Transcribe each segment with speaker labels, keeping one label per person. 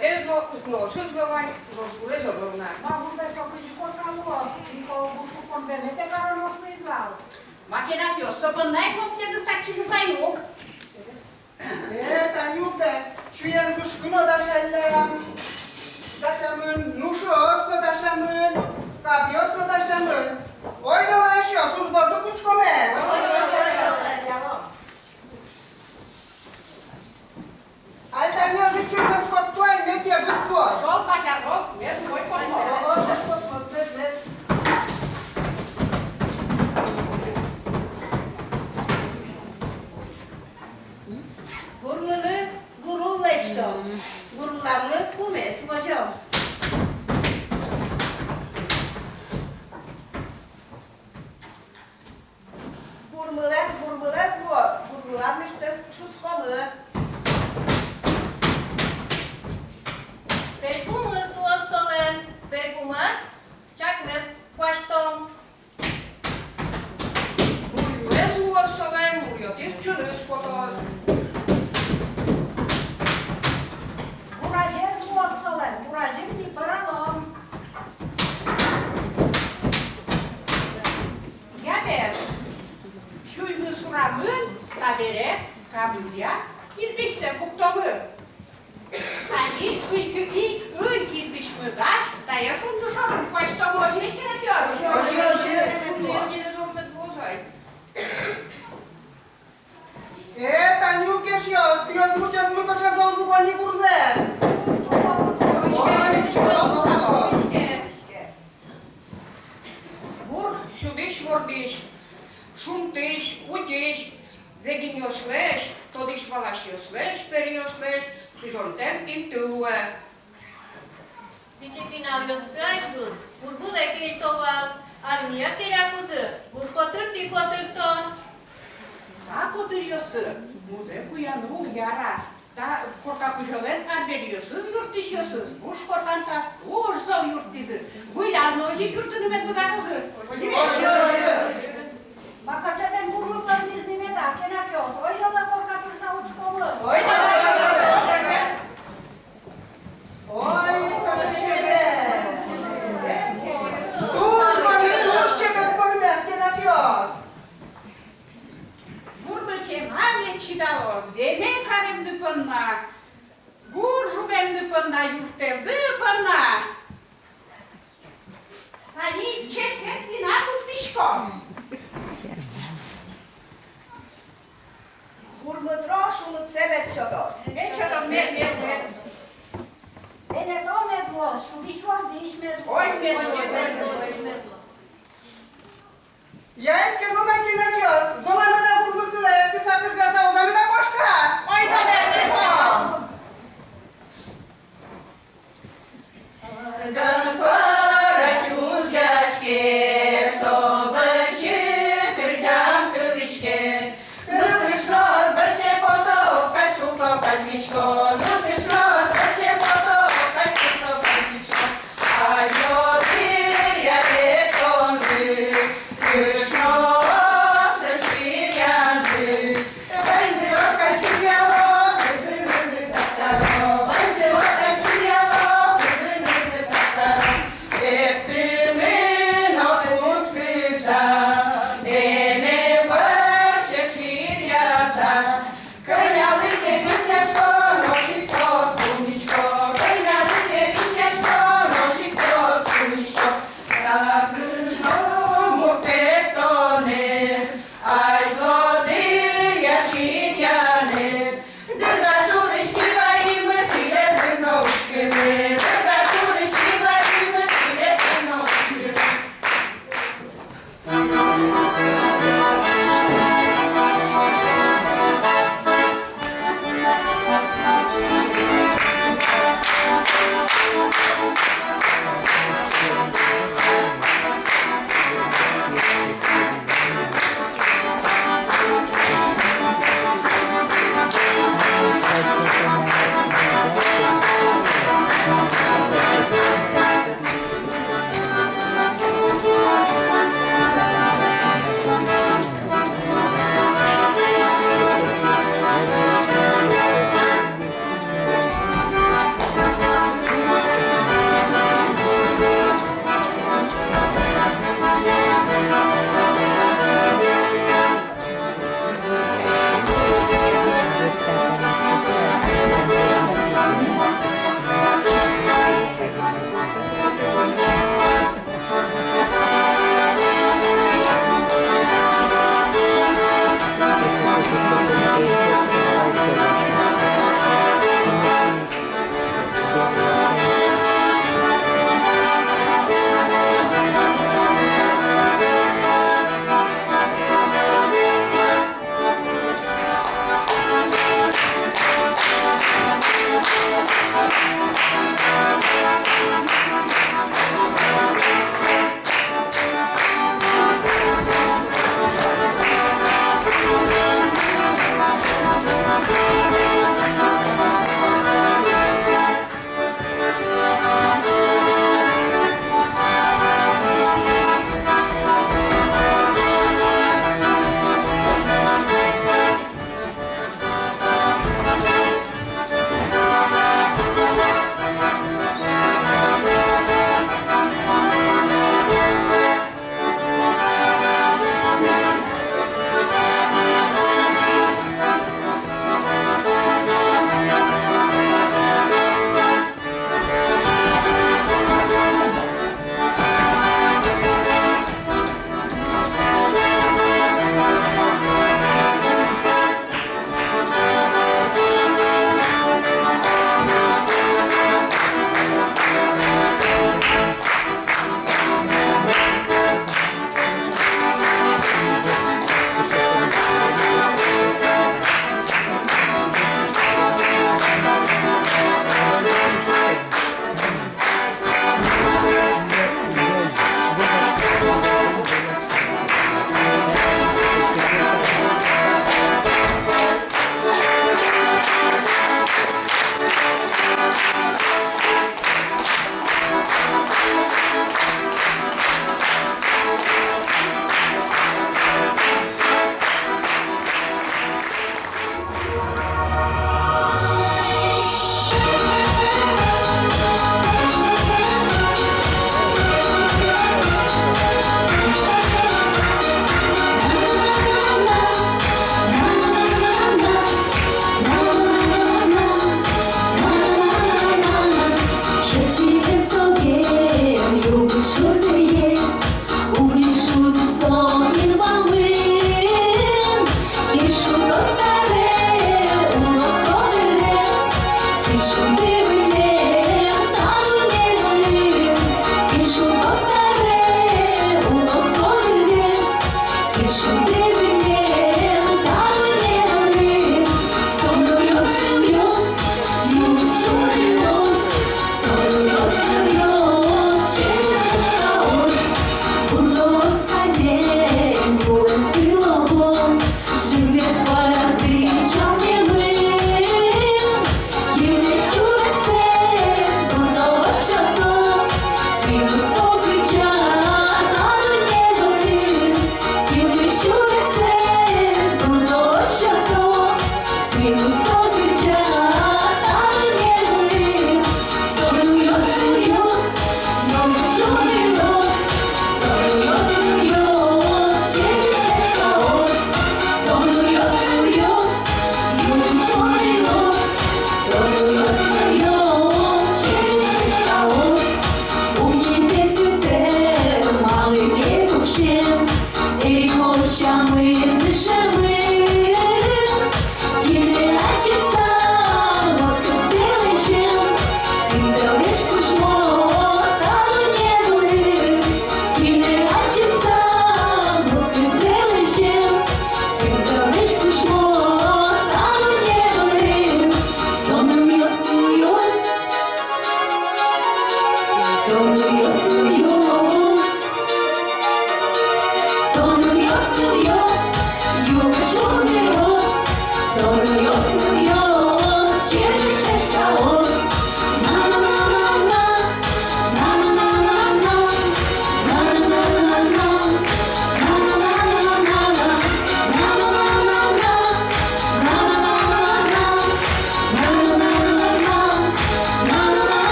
Speaker 1: też nosisz gołań, rozgórę zorowna.
Speaker 2: Mam tutaj to ktoś pokazał, tylko muszę konwenę, ale noż nie zwał.
Speaker 3: Macie na piosco, bo najchłopnie wystarczy fajnuk.
Speaker 4: Taniupe, czuję wyszkuno daszamyn, nuszos, daszamyn, kabios, daszamyn. Oj, dole się, tuż bardzo kuczkome. Ale tam nie ożyczył bez kotła i więc ja wytło.
Speaker 3: Co, paciarko? Jest mój pomysł. Gurulunu gurulleşti. Gurullarını bu mesim hocam. Gurmulet, bu. Gurmulan işte şuskomu.
Speaker 5: Perfumus głos solen, perfumas, czakmes płaszczą.
Speaker 1: Mówię złosowe, mówię dziewczyny z potos.
Speaker 2: Bu razie złosolen, bu razie mi paralom.
Speaker 3: Ya ben şuyunu suramın tabere kabızya kirpişse buktomu. Hani ilk kirpiş mi kaç da ya şunu sorun başta mı ne gerekiyor?
Speaker 1: Nie zróbmy dłużej.
Speaker 4: Taniuke się, pios mucia zmyko czasą zwolni kurzę.
Speaker 1: Vur, şudiş, vurdiş, şuntiş, utiş, veginiosleş, todiş valaşiosleş, periosleş, süjontem in tyłe.
Speaker 5: Vicefinalios Gajbun, burbule kiltoval, armia terakuzu, burkotır dikotırton.
Speaker 3: Ta koduruyorsun. Muze kuyanık yara. Ta korkakuşolen arbeliyorsunuz, yurt dişiyorsunuz. Buş korkan sas, uğursal yurt dizi. Bu ilan oji yurtunu met budakuzu.
Speaker 2: Makacze ten burluklar biznime da, kena kios. Oj, yola korka pırsa uçkolu.
Speaker 4: Oj, oj, ciebie. Tuż ciebie formę, na kios.
Speaker 3: Burmıke mamet çidalos, veme karem dıpınma. Burjuvem dıpınma, yurttev dıpınma. Hani çeket bina buktişko. Burmı troszulu cebet çodos. Ne çodos, met.
Speaker 2: Bene to medlos, şudiş vordiş medlos.
Speaker 3: Oj, met.
Speaker 4: Jańskie rumaki na kios. Zolamy na burmusyle, jak ty sobie zgasał, zamy na koszka.
Speaker 3: Oj, daleko.
Speaker 6: Gönül para çuz yaşke, sobaşı kırcam kılışke. Rıkışnoz başe poto, kaçuko kaçmışko. Rıkışnoz başe poto, kaçuko kaçmışko. Ayo bir yere tondu, rıkışnoz başe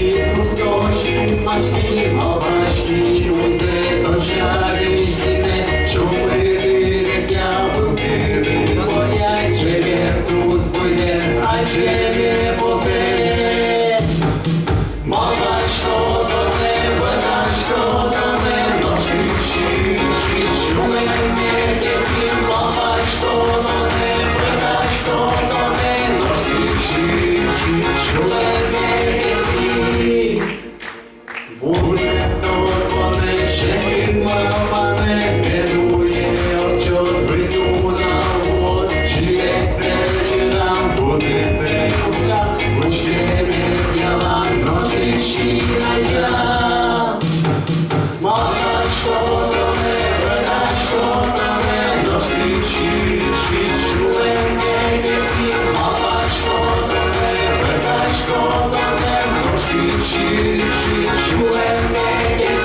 Speaker 7: влітку скочі мачні, мавашні узи, то чари ждіне, чумиди реп'я бутиди, горять, же верту збуде, а же не буде. Мавашко до неба, нашко до мене, ножки вчишки, чулене діти, мавашко до неба, нашко до мене, ножки вчишки, чулене діти. Вугле торване, ще мамане, керує очот, вийду на воз, жиє передам, буде переуска, уче не зняла, ножи щінажа. Мамашко до неба, нашко до мене, ножки вчишки, чулене діти, мамашко до неба, нашко до мене, ножки вчишки, чулене діти.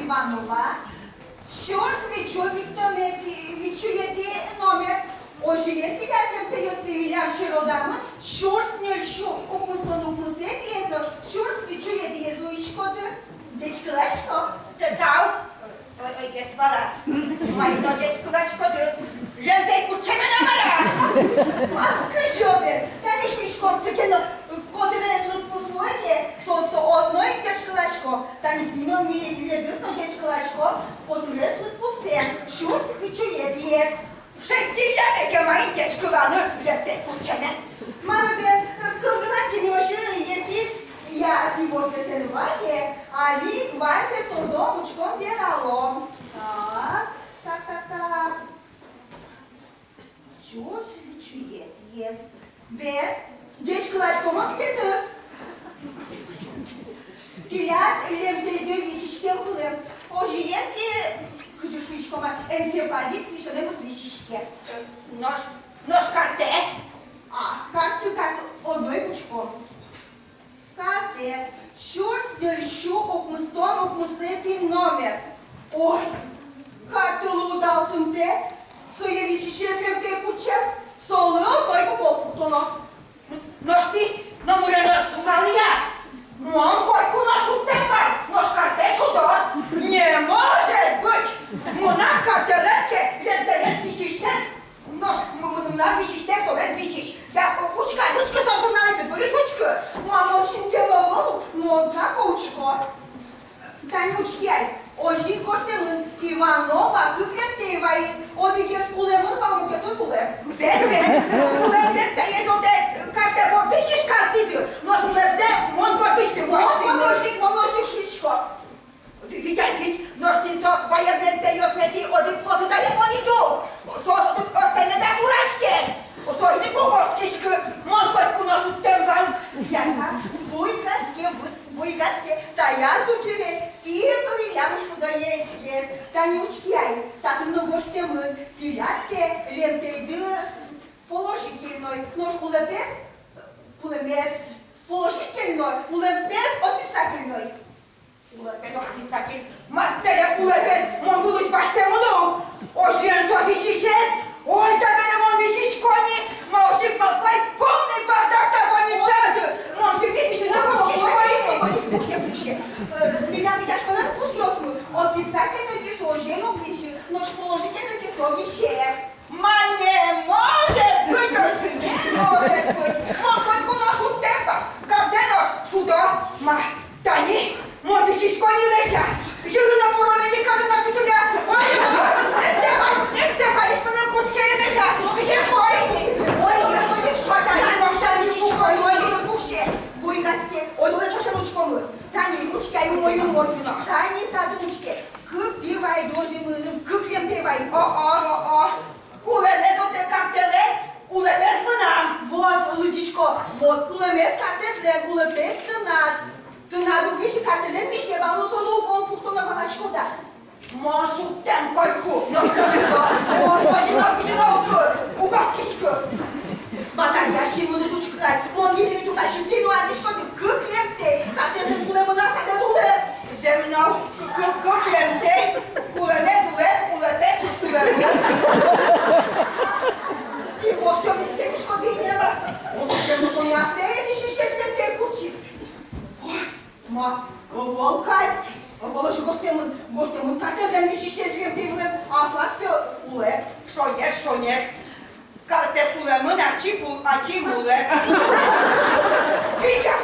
Speaker 2: Іванова, що ж ви чуєте, відчуєте номер? Ожиєте, як не виявляв чародами, що ж не що опустonu пусет, що ж відчуєте, є злої шкоди? Дечки Лешко?
Speaker 3: Дав? Ой, я спала. Маю до дядьку шкоди. Лемтей курчена намара.
Speaker 2: Ах, кажоби, та лишні шкопчики, но котре тут послуги, то одної дядьки Лешко, та нідіно мій глядисно дядьки Лешко, котре тут пусет, що ж відчуєте, є?
Speaker 3: Ще ти лемтей має дядьку Івану, лемтей курчена.
Speaker 2: Мама, коли не ожиєтесь, я ти можете селюває, а лік вайся то домочком віралом. Так. Що ж відчуєте, є? Бе, дядько Лешко, мовкітись. Тілят лемтейди вісічки були. Ожиєте, кажеш вишкома, енцефаліт вішанемо вісічки.
Speaker 3: Нож карте.
Speaker 2: А, карту, одною пучком. Карте, що ж здільшу опустити номер? Ой, карту лудал тунте, соєвіші ще злемте кучев, соли одною попутоно.
Speaker 3: Нож ти, намурено суралия. Мон койку носу тепер, нож карте сюди. Не може бути. Мона картеленке, лентелес вісічте. Нож, мона вісічте, колен вісіч. Я учка за журналити, борис учка.
Speaker 2: Мамо, шинтема волу, но одна пучко. Танючки, ожі коштемин, Іванова, куплятиває, одвіє з кулемин, вам укету кулем.
Speaker 3: Зерве, кулем та є зоде, карте вордишиш картизю. Нож мулевзе, мон вордишти
Speaker 2: Моножник, шлічко.
Speaker 3: Вітянкіть, нож тінцо, ваєбленте йосметі, один позитає поніду.
Speaker 2: Buigațke, ta ja zucere, timpul i-am șudăiești, ta не учкяй, та ты много штемын, тилятке, лентейды, положительной, нож улыбес, положительной, улыбес, отрицательной.
Speaker 4: Улăpesc, otrițachel, mățele ulăpesc, mă vuluși baștemunu, o șvien s-o fi și șest, uite mene mă înviși și conii, mă ușit mă păi, pune bardacta vonițadă, mă împivit și n-am fost și șoine.
Speaker 2: Pușe. Меня видишь, когда пусть ёсмы, отрицательной кислоты, ну пиши, но положительной кислоты ще.
Speaker 4: Mă ne может быть, уже не может быть, mă păi cunoșu tempa, ca de noș, șudă, mă, Dani, mă înviși și conii leșa, jurul în poromeni care n-a ciută de-a, oi, encefalic până în puțcheie leșa, și șoine.
Speaker 2: Ой, я ходишь, что Таня, вообще не школы, ой, не пуще. Буйгацке, ой, ну что же ручком? Таня, ручки, ай, мою мой. Таня, тата ручки. Cât te vai doji mână, cât lem te vai.
Speaker 4: Culămesc de cartele, culămesc mâna.
Speaker 2: Вот, Лудичко, вот, кулемес картесле, кулепес тынат. Тынадul vi și cartele vi și evalu să lu vom punctul la vana școda.
Speaker 4: Mă șutem coicu, nu știu șută. O, și n-au spăr, u gaskișcă.
Speaker 2: Batalia și mână duci crai, mondile tu ca și tine a zis că cât lem te, cartele culemâna sa de zule.
Speaker 4: Zemnau, căclemtei, culămezule, culătesc, culământ.
Speaker 2: Ти вот все без тебя шкодинева. Он тебе нужно не оставить, și ce să te curci. Ма, волкай, волоși goștem în cartea de mi și ce să te vlem, aslați pe ule.
Speaker 4: Șoier, carte culămân, aci mule. Fica!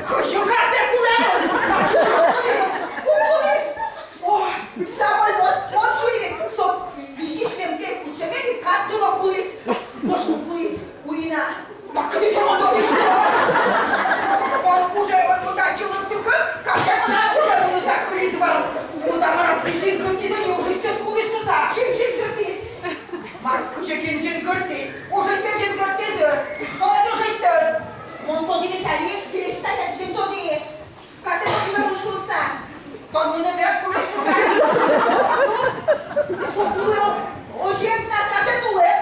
Speaker 4: Cușu carte culămân!
Speaker 2: Cuculis! Самый вот шуйник, со вишишкем те кучемели, картину кулис. Ножку кулис, уина.
Speaker 4: Mă, cât de mă dorești? Уже удачил тыкă, cartea уже nu s-a cârizva. Dar mă rog, și încârtită, eu уже stă sculă și sa.
Speaker 2: Кинжин гыртис.
Speaker 4: Mai cu ce kinjin cârtis, уже stă din cârtiză. Fără nu și stă.
Speaker 2: Монтон de Italie, teleștatea de gentonie. Cartea de la mușusa.
Speaker 4: Tot mână mea cu și sa.
Speaker 2: Făculă o jemna cartea tule.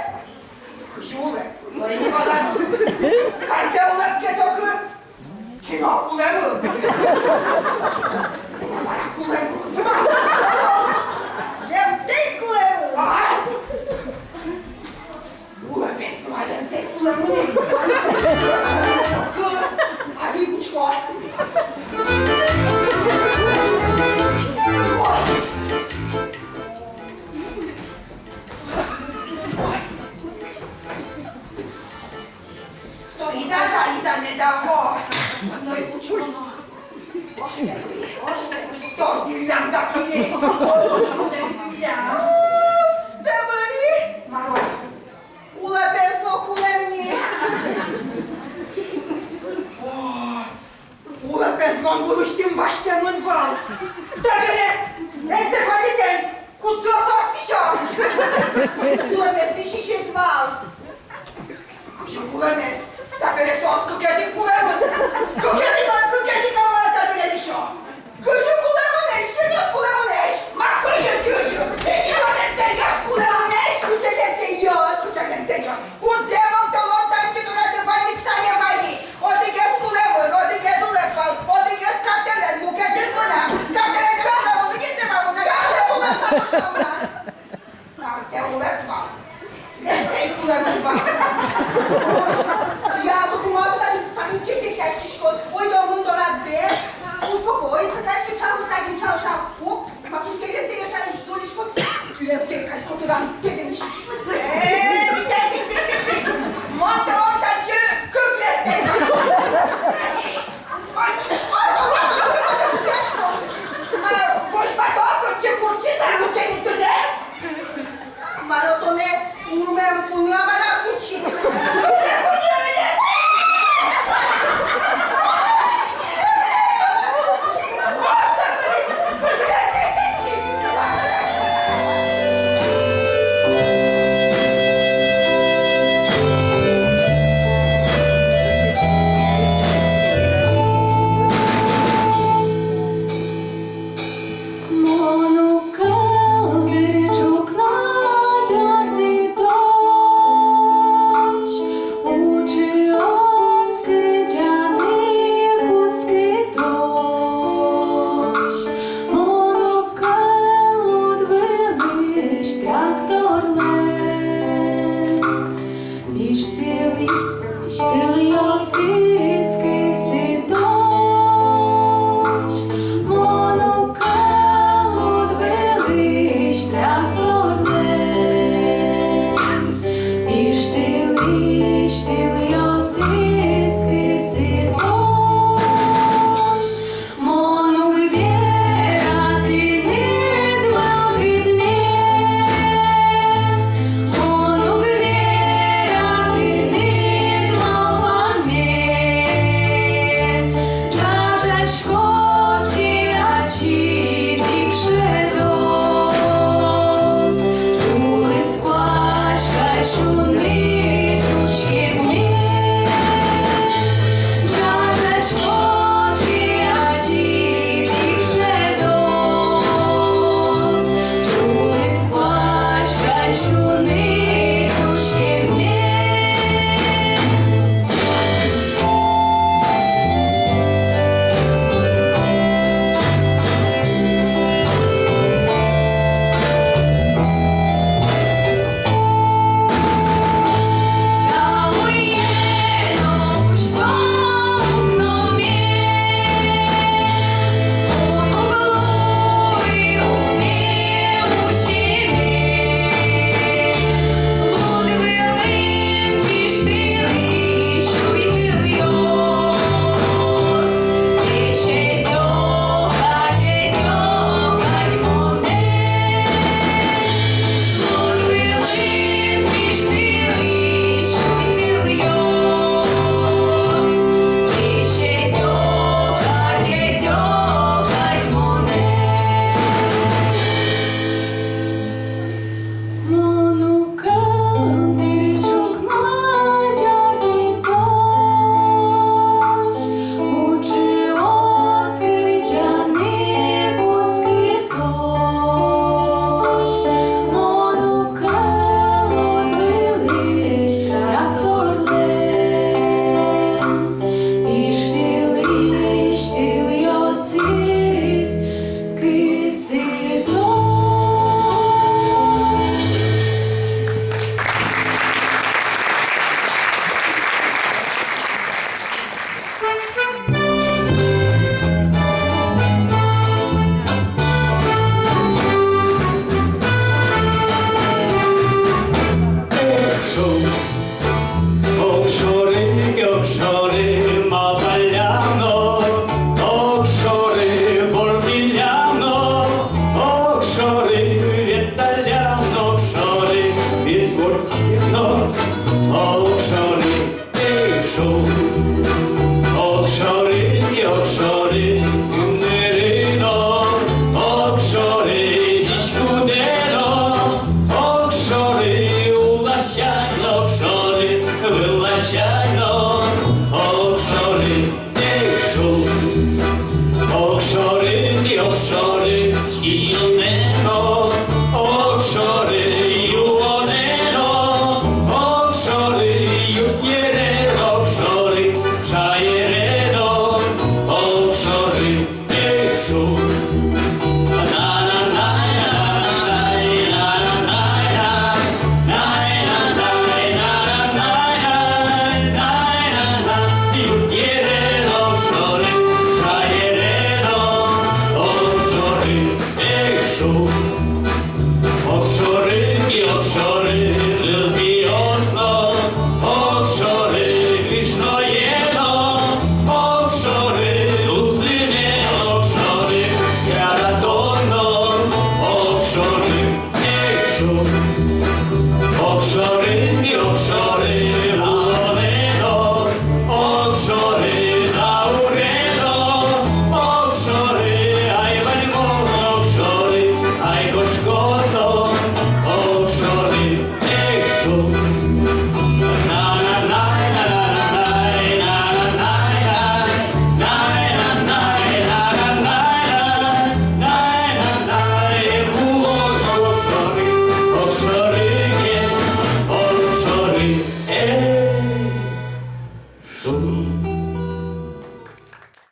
Speaker 4: Cușule, măi, Nicola, cartea ulă ce tocă? Kino ulă mă. Mara ulă mă.
Speaker 2: Lemtei culemu.
Speaker 4: Ulă pes, nu mai lemtei ulă mâne.
Speaker 2: Că, amicucico.
Speaker 4: Iza ne da o. Noi puciuno. Oște, tot ne-am dat cu ei.
Speaker 2: Stămâni.
Speaker 4: Maro,
Speaker 2: Ulăbesc o culemni.
Speaker 4: ulă pes, m-am văzut știm baștem în val. Tăgere, encefalite, cu țosos fișo.
Speaker 2: Ulăbesc și și zval.
Speaker 4: Cușu culămesc, dacă le sos cuchezi culământ. Cuchezi ca mă arăta de revișo.
Speaker 2: Câșu culemânești, cât eu culemânești.
Speaker 4: Ma cușu, de te ios culămânești.
Speaker 2: Cu ce te ios.
Speaker 4: Cu ce te ios. Cu zemă te lonta în citură de baniți sa e vani. O dighez culământ, o dighez ulepăl, o dighez cartele, buchetezi mâna. Cartele de la mă, nu este mai bună.
Speaker 2: Carte culemânești.
Speaker 4: Carte ulepăl. Este-i culământ, ba.
Speaker 2: Я за бумагу даже там не те тяжкие школы. Ой,